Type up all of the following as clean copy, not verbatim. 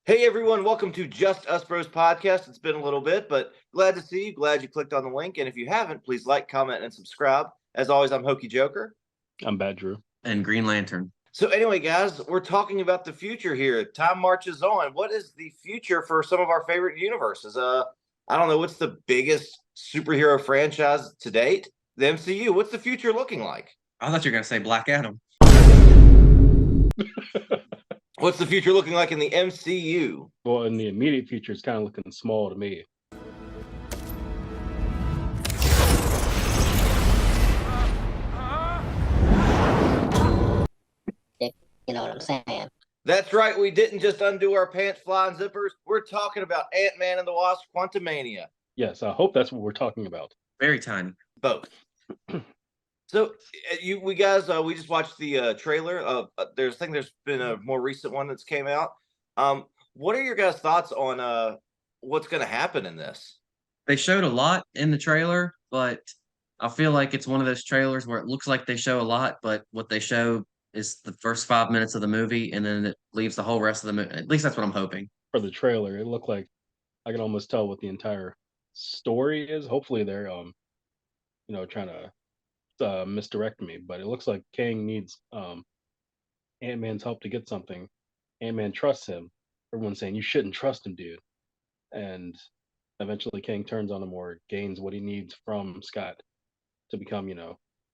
Hey everyone, welcome to Just Us Bros podcast. It's been a little bit, but glad to see you. Glad you clicked on the link. And if you haven't, please like, comment, and subscribe. As always, I'm Hokey Joker. I'm Bad Drew. And Green Lantern. So, anyway, guys, we're talking about the future here. Time marches on. What is the future for some of our favorite universes? I don't know. What's the biggest superhero franchise to date? The MCU. What's the future looking like? I thought you were going to say Black Adam. What's the future looking like in the MCU? Well, in the immediate future, it's kind of looking small to me. You know what I'm saying? That's right. We didn't just undo our pants flying zippers. We're talking about Antman and the Wasp: Quantumania. Yes, I hope that's what we're talking about. Very tiny. Both. So, we just watched the trailer. There's been a more recent one that's came out. What are your guys' thoughts on what's going to happen in this? They showed a lot in the trailer, but I feel like it's one of those trailers where it looks like they show a lot, but what they show is the first 5 minutes of the movie, and then it leaves the whole rest of the movie. At least that's what I'm hoping. For the trailer, it looked like I can almost tell what the entire story is. Hopefully, they're trying to misdirect me, but it looks like Kang needs Ant-Man's help to get something. Ant-Man trusts him. Everyone's saying you shouldn't trust him, dude. And eventually, Kang turns on him or gains what he needs from Scott to become,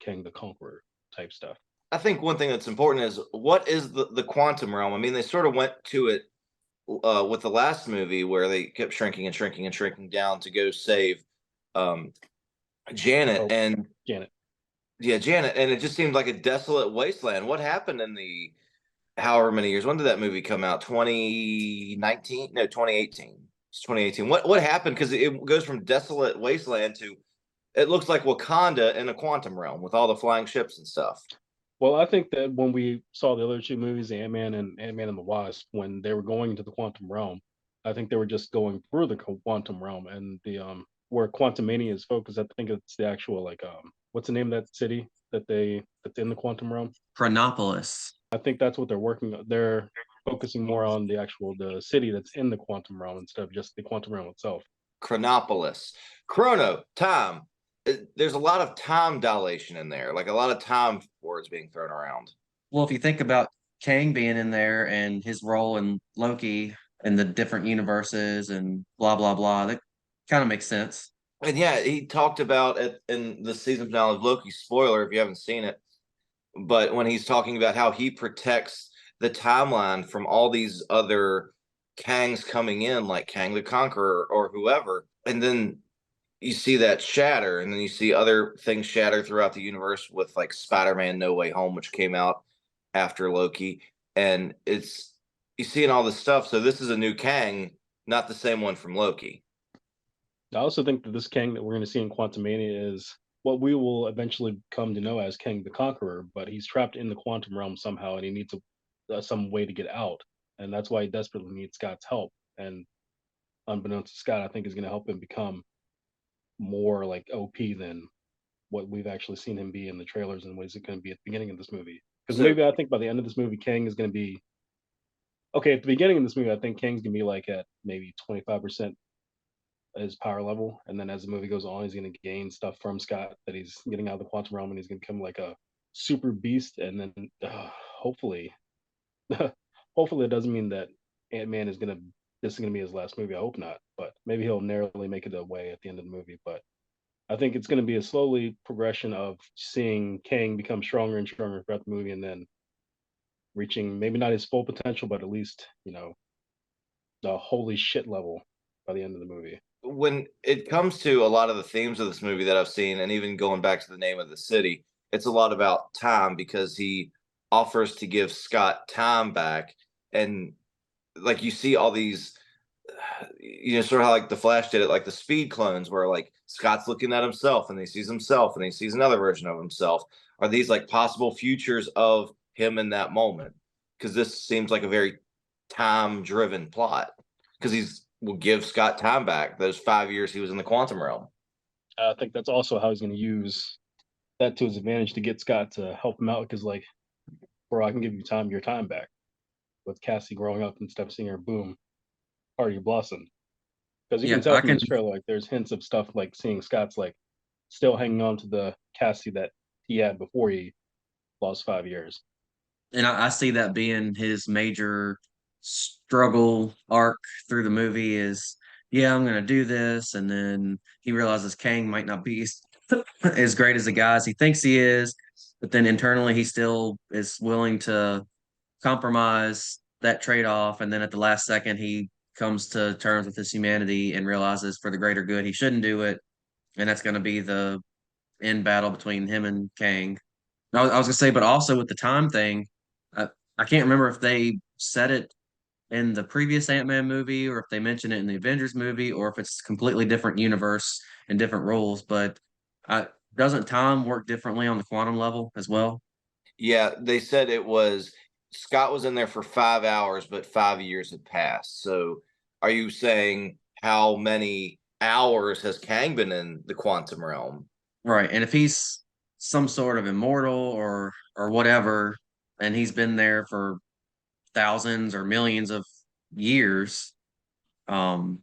Kang the Conqueror type stuff. I think one thing that's important is what is the quantum realm? I mean, they sort of went to it with the last movie where they kept shrinking and shrinking and shrinking down to go save Janet and Janet. Yeah, Janet, and it just seemed like a desolate wasteland. What happened in the however many years? When did that movie come out? 2019? No, 2018. It's 2018. What happened? Because it goes from desolate wasteland to it looks like Wakanda in a quantum realm with all the flying ships and stuff. Well, I think that when we saw the other two movies, Ant-Man and the Wasp, when they were going to the quantum realm, I think they were just going through the quantum realm, and the where Quantumania is focused. I think it's the actual what's the name of that city that's in the quantum realm? Chronopolis. I think that's what they're working. They're focusing more on the city that's in the quantum realm instead of just the quantum realm itself. Chronopolis, time. There's a lot of time dilation in there, like a lot of time words being thrown around. Well, if you think about Kang being in there and his role in Loki and the different universes and blah, blah, blah, that kind of makes sense. And yeah, he talked about it in the season finale of Loki. Spoiler if you haven't seen it, but when he's talking about how he protects the timeline from all these other Kangs coming in, like Kang the Conqueror or whoever, and then you see that shatter, and then you see other things shatter throughout the universe with like Spider-Man No Way Home, which came out after Loki, and it's you seeing all this stuff. So this is a new Kang, not the same one from Loki. I also think that this Kang that we're going to see in Quantumania is what we will eventually come to know as Kang the Conqueror, but he's trapped in the quantum realm somehow, and he needs some way to get out, and that's why he desperately needs Scott's help. And unbeknownst to Scott, I think is going to help him become more like OP than what we've actually seen him be in the trailers and what is it going to be at the beginning of this movie. Because maybe I think by the end of this movie, Kang is going to be okay. At the beginning of this movie, I think Kang's going to be like at maybe 25% his power level, and then as the movie goes on, he's going to gain stuff from Scott that he's getting out of the quantum realm, and he's going to become like a super beast. And then hopefully, hopefully, it doesn't mean that Ant-Man is going to this is going to be his last movie. I hope not, but maybe he'll narrowly make it away at the end of the movie. But I think it's going to be a slowly progression of seeing Kang become stronger and stronger throughout the movie, and then reaching maybe not his full potential, but at least the holy shit level by the end of the movie. When it comes to a lot of the themes of this movie that I've seen, and even going back to the name of the city, it's a lot about time because he offers to give Scott time back, and like you see all these sort of how like the Flash did it, like the speed clones where like Scott's looking at himself and he sees himself and he sees another version of himself. Are these like possible futures of him in that moment? Because this seems like a very time driven plot because he's will give Scott time back those 5 years he was in the quantum realm. I think that's also how he's going to use that to his advantage to get Scott to help him out because like, bro, I can give you your time back. With Cassie growing up instead of seeing her boom, party blossomed. Because you Yeah, can tell I from can. this trailer, like there's hints of stuff like seeing Scott's like still hanging on to the Cassie that he had before he lost 5 years. And I see that being his major struggle arc through the movie is, yeah, I'm gonna do this, and then he realizes Kang might not be as great as the guys he thinks he is, but then internally he still is willing to compromise that trade-off, and then at the last second he comes to terms with his humanity and realizes for the greater good he shouldn't do it, and that's going to be the end battle between him and Kang. I was gonna say, but also with the time thing, I, I can't remember if they said it in the previous Ant-Man movie or if they mentioned it in the Avengers movie or if it's completely different universe and different rules. But uh, doesn't time work differently on the quantum level as well? Yeah, they said it was Scott was in there for 5 hours, but 5 years had passed. So are you saying how many hours has Kang been in the quantum realm? Right. And if he's some sort of immortal or whatever, and he's been there for thousands or millions of years, um,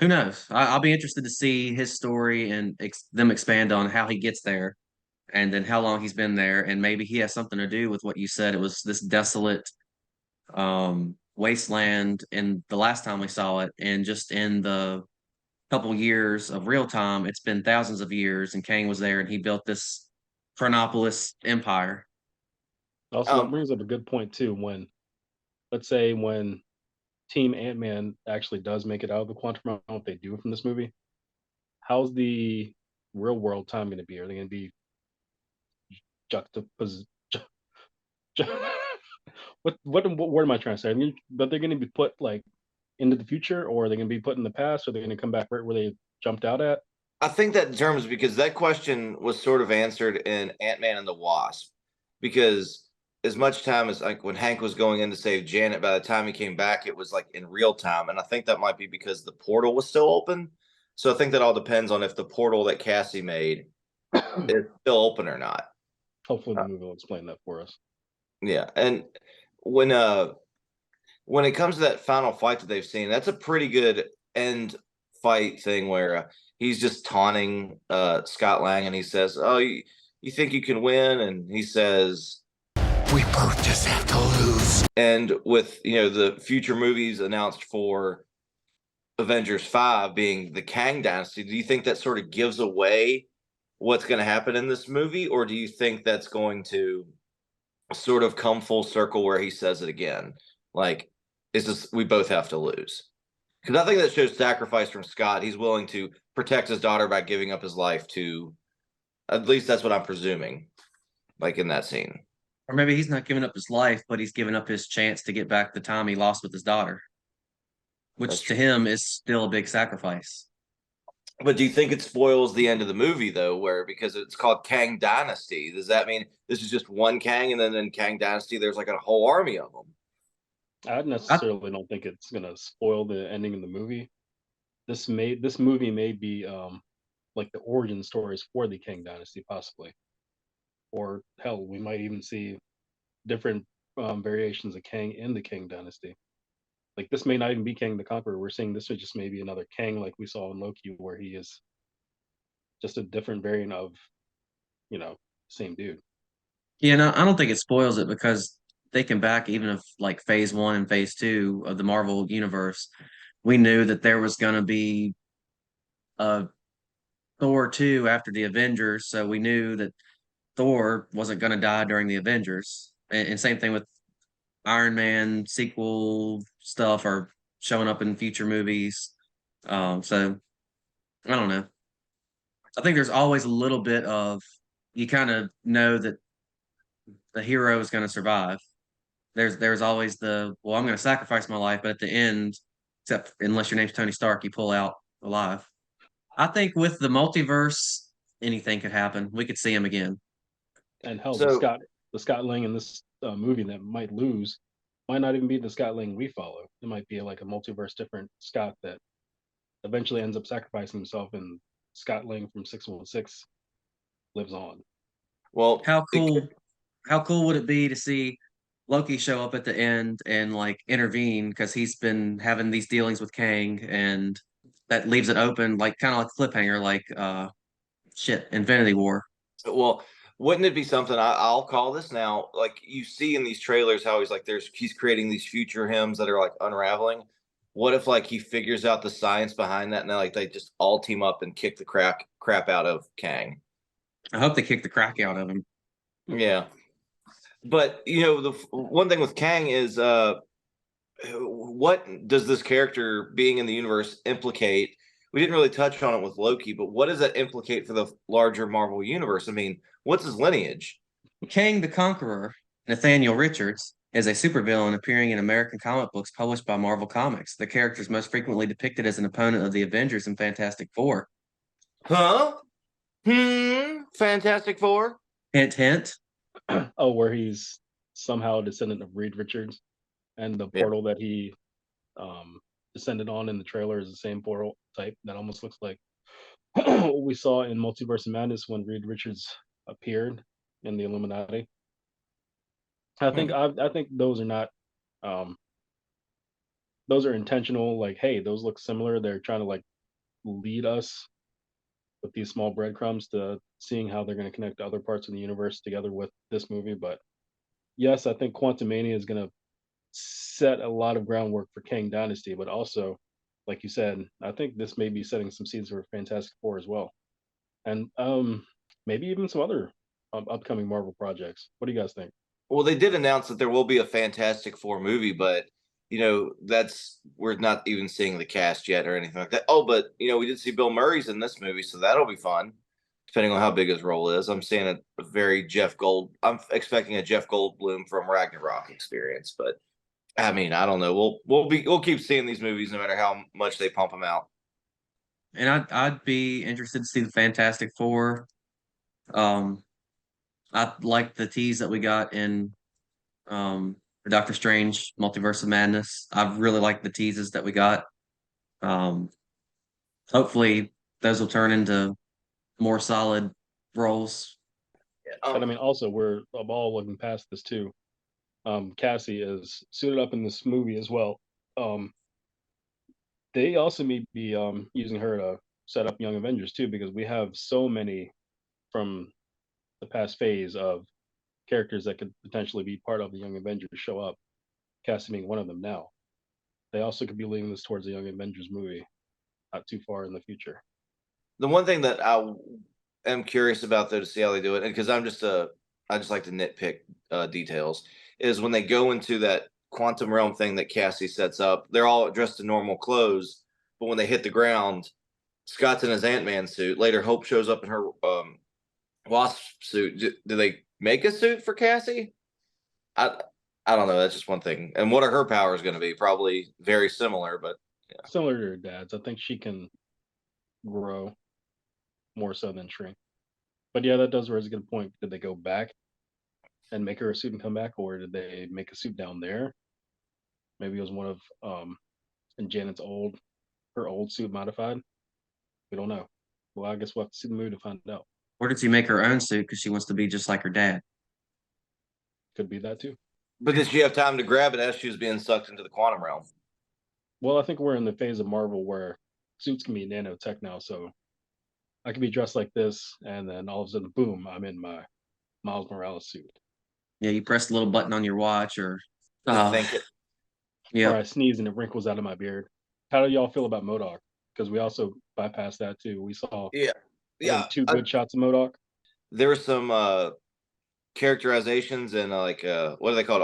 who knows? I'll be interested to see his story and them expand on how he gets there and then how long he's been there. And maybe he has something to do with what you said. It was this desolate wasteland in the last time we saw it. And just in the couple years of real time, it's been thousands of years. And Kang was there and he built this Chronopolis empire. Also, that Um, brings up a good point too. When, let's say, when Team Ant Man actually does make it out of the quantum realm, what they do from this movie, how's the real world time going to be? Are they going to be juxtaposed? What word am I trying to say? I mean, but they're going to be put like into the future, or are they going to be put in the past, or are they going to come back right where they jumped out at? I think that determines because that question was sort of answered in Ant-Man and the Wasp. Because as much time as like when Hank was going in to save Janet, by the time he came back, it was like in real time. And I think that might be because the portal was still open. So I think that all depends on if the portal that Cassie made is still open or not. Hopefully, the Uh, movie will explain that for us. yeah. And when when it comes to that final fight that they've seen, that's a pretty good end fight thing where he's just taunting Scott Lang and he says, "Oh, you think you can win?" And he says, We both just have to lose. and with the future movies announced for Avengers 5 being the Kang Dynasty, do you think that sort of gives away what's going to happen in this movie, or do you think that's going to sort of come full circle where he says it again? Like, it's just we both have to lose. Because I think that shows sacrifice from Scott. He's willing to protect his daughter by giving up his life to, at least that's what I'm presuming, like in that scene. Or maybe he's not giving up his life, but he's giving up his chance to get back the time he lost with his daughter, That's which to true. him is still a big sacrifice. But do you think it spoils the end of the movie though, where because it's called Kang Dynasty? Does that mean this is just one Kang, and then in Kang Dynasty there's like a whole army of them? I I, necessarily don't think it's going to spoil the ending of the movie. This movie may be like the origin stories for the King Dynasty, possibly, or hell, we might even see different variations of Kang in the King Dynasty. Like this may not even be Kang the Conqueror. We're seeing this is just maybe another Kang, like we saw in Loki, where he is just a different variant of same dude. yeah, no, I don't think it spoils it because they can back even if like phase one and phase two of the Marvel universe, we knew that there was going to be a Thor 2 after the Avengers. So we knew that Thor wasn't going to die during the Avengers. And same thing with Iron Man sequel stuff or showing up in future movies. So I don't know. I think there's always a little bit of you kind of know that the hero is going to survive. There's always the well, I'm going to sacrifice my life, but at the end, except unless your name's Tony Stark, you pull out alive. I think with the multiverse, anything could happen. We could see him again. And hell, So the Scott Lang in this movie that might lose might not even be the Scott Lang we follow. It might be like a multiverse different Scott that eventually ends up sacrificing himself, and Scott Lang from 616 lives on. well, How cool how cool would it be to see Loki show up at the end and like intervene because he's been having these dealings with Kang, and that leaves it open, like kind of like cliffhanger, like Infinity War. Well, wouldn't it be something I'll call this now? Like you see in these trailers how he's like he's creating these future hymns that are like unraveling. What if like he figures out the science behind that and then like they just all team up and kick the crap out of Kang? I hope they kick the crack out of him. Yeah. But you know, the one thing with Kang is what does this character being in the universe implicate? We didn't really touch on it with Loki, but what does that implicate for the larger Marvel universe? I mean, what's his lineage? Kang the Conqueror, Nathaniel Richards, is a supervillain appearing in American comic books published by Marvel Comics. The character is most frequently depicted as an opponent of the Avengers and Fantastic Four. Huh? Fantastic Four? Hint, hint. Oh, where he's somehow a descendant of Reed Richards, and the Yeah. portal that he descended on in the trailer is the same portal type that almost looks like what we saw in Multiverse of Madness when Reed Richards appeared in the Illuminati. I think I think those are not those are intentional. Like, hey, those look similar. They're trying to like lead us with these small breadcrumbs to seeing how they're going to connect other parts of the universe together with this movie. But yes, I think Quantumania is going to set a lot of groundwork for Kang Dynasty, but also, like you said, I think this may be setting some seeds for Fantastic Four as well, and maybe even some other upcoming Marvel projects. What do you guys think? Well, they did announce that there will be a Fantastic Four movie, but you know, we're not even seeing the cast yet or anything like that. Oh, but you know, we did see Bill Murray's in this movie, so that'll be fun, depending on how big his role is. I'm seeing a very I'm expecting a Jeff Goldblum from Ragnarok experience, but I mean, I don't know. We'll keep seeing these movies no matter how much they pump them out. And I'd be interested to see the Fantastic Four. Um, I like the tease that we got in Doctor Strange Multiverse of Madness. I really like the teases that we got. Um, hopefully those will turn into more solid roles. But I mean, also we're all looking past this too. Cassie is suited up in this movie as well. They also may be using her to set up Young Avengers too, because we have so many from the past phase of characters that could potentially be part of the Young Avengers show up. Cassie being one of them now. They also could be leading this towards a Young Avengers movie, not too far in the future. The one thing that I am curious about though to see how they do it, and because I just like to nitpick details, is when they go into that quantum realm thing that Cassie sets up. They're all dressed in normal clothes, but when they hit the ground, Scott's in his Ant-Man suit. Later, Hope shows up in her Wasp suit. Do they make a suit for Cassie? I I don't know. That's just one thing. And what are her powers going to be? Probably very similar, but Similar to her dad's, I think she can grow more so than shrink. But yeah, that does raise a good point. Did they go back and make her a suit and come back, or did they make a suit down there? Maybe it was one of in Janet's her old suit modified. We don't know. Well, I guess we'll have to see the movie to find out. Or did she make her own suit because she wants to be just like her dad? Could be that too. but did she have time to grab it as she was being sucked into the quantum realm? Well, I think we're in the phase of Marvel where suits can be nanotech now, so I could be dressed like this, and then all of a sudden, boom, I'm in my Miles Morales suit. Yeah, you press the little button on your watch, or Think it. Or yeah, I sneeze and it wrinkles out of my beard. How do y'all feel about MODOK? Because we also bypassed that too. We saw, Yeah, I think, two good shots of MODOK. there were some characterizations and what are they called,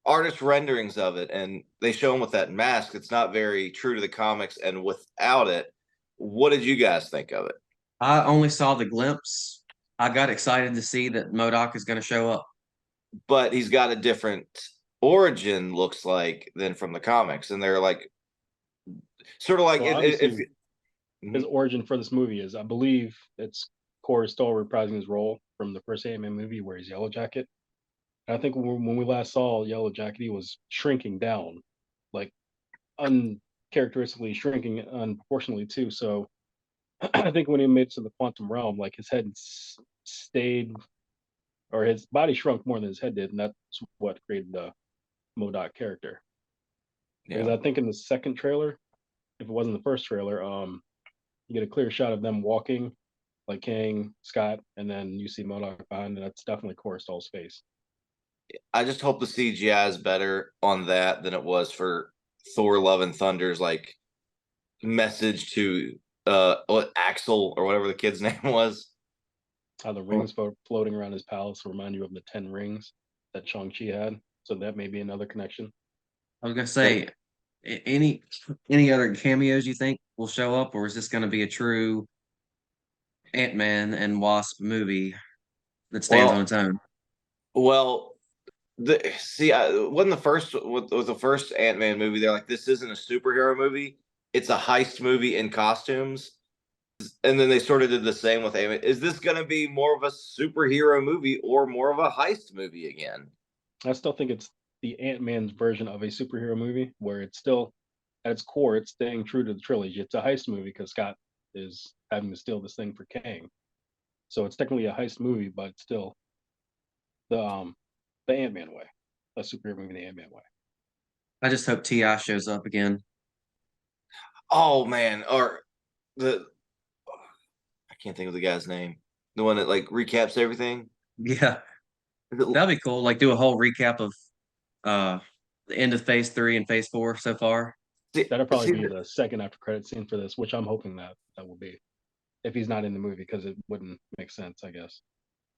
artist renderings of it, and they show him with that mask. It's not very true to the comics, and without it, what did you guys think of it? I only saw the glimpse. I got excited to see that MODOK is going to show up. But he's got a different origin, looks like, than from the comics, and they're like sort of like Well, if obviously, his origin for this movie is, I believe, it's Corey Stoll reprising his role from the first Ant-Man movie where he's Yellow Jacket. And I think when we last saw Yellow Jacket, he was shrinking down, like uncharacteristically shrinking unproportionately too. So I think when he made it to the quantum realm, like his head stayed or his body shrunk more than his head did, and that's what created the MODOK character. Because Yeah. I think in the second trailer, if it wasn't the first trailer, you get a clear shot of them walking, like Kang, Scott, and then you see MODOK behind, and that's definitely Coruscant's face. I just hope the CGI is better on that than it was for Thor: Love and Thunder's like message to Axel or whatever the kid's name was. How the rings floating around his palace remind you of the 10 rings that Shang-Chi had. So that may be another connection. I was gonna say, any other cameos you think will show up, or is this gonna be a true Ant-Man and Wasp movie that stands on its own? Well, when the first was the first Ant-Man movie, they're like, this isn't a superhero movie; it's a heist movie in costumes. And then they sort of did the same with Ant-Man. Is this going to be more of a superhero movie or more of a heist movie again? I still think it's the Ant-Man's version of a superhero movie, where it's still, at its core, it's staying true to the trilogy. It's a heist movie because Scott is having to steal this thing for Kang. So it's technically a heist movie, but still the Ant-Man way, a superhero movie the Ant-Man way. I just hope Ti shows up again. Oh man, or the I can't think of the guy's name. The one that like recaps everything. Yeah, that'd be cool. Like do a whole recap of the end of Phase 3 and Phase 4 so far. That'll probably be the second after credit scene for this, which I'm hoping that will be, if he's not in the movie, because it wouldn't make sense, I guess.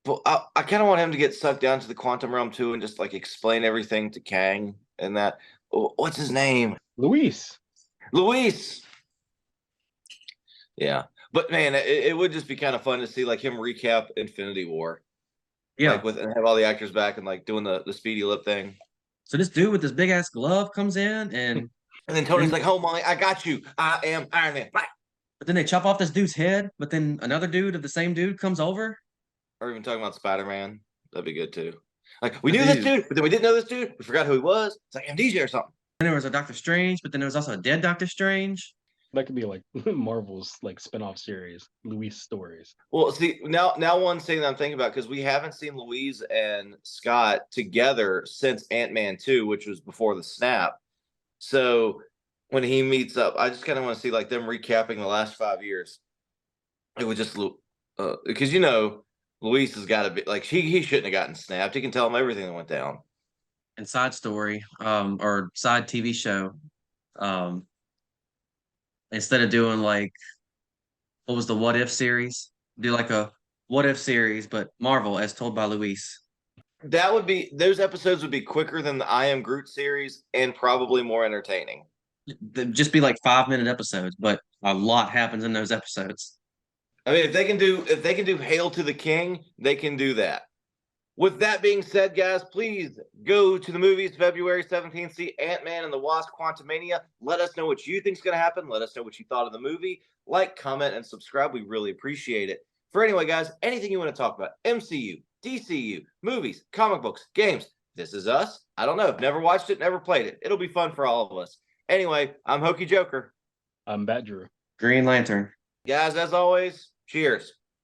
Well, I kind of want him to get sucked down to the quantum realm too, and just like explain everything to Kang and that. What's his name? Luis. Yeah, but man, it would just be kind of fun to see like him recap Infinity War. Yeah, Like and have all the actors back and like doing the speedy lip thing. so this dude with this big ass glove comes in, and then Tony's like, "Oh Molly, I got you. I am Iron Man." but then they chop off this dude's head. But then another dude of the same dude comes over. Or even talking about Spider-Man. That'd be good too. Like we knew this dude, but then we didn't know this dude. We forgot who he was. It's like amnesia or something. Then there was a Doctor Strange, but then there was also a dead Doctor Strange. That could be like Marvel's like spin-off series, Luis stories. Well, see, now one thing that I'm thinking about, because we haven't seen Louise and Scott together since Ant-Man 2, which was before the snap. So when he meets up, I just kind of want to see like them recapping the last 5 years. It would just because Luis has got to be like he shouldn't have gotten snapped. He can tell him everything that went down. And side story, or side TV show, instead of doing like what was the What If series, do like a What If series, but Marvel as told by Luis. That would be those episodes would be quicker than the I Am Groot series and probably more entertaining. They'd just be like 5-minute episodes, but a lot happens in those episodes. I mean, if they can do Hail to the King, they can do that. With that being said, guys, please go to the movies February 17th. See Ant-Man and the Wasp: Quantumania. Let us know what you think is going to happen. Let us know what you thought of the movie. Like, comment, and subscribe. We really appreciate it. For anyway, guys, anything you want to talk about, MCU, DCU, movies, comic books, games, this is us. I don't know. I've never watched it, never played it. It'll be fun for all of us. Anyway, I'm Hokey Joker. I'm Bat Drew. Green Lantern. Guys, as always, cheers.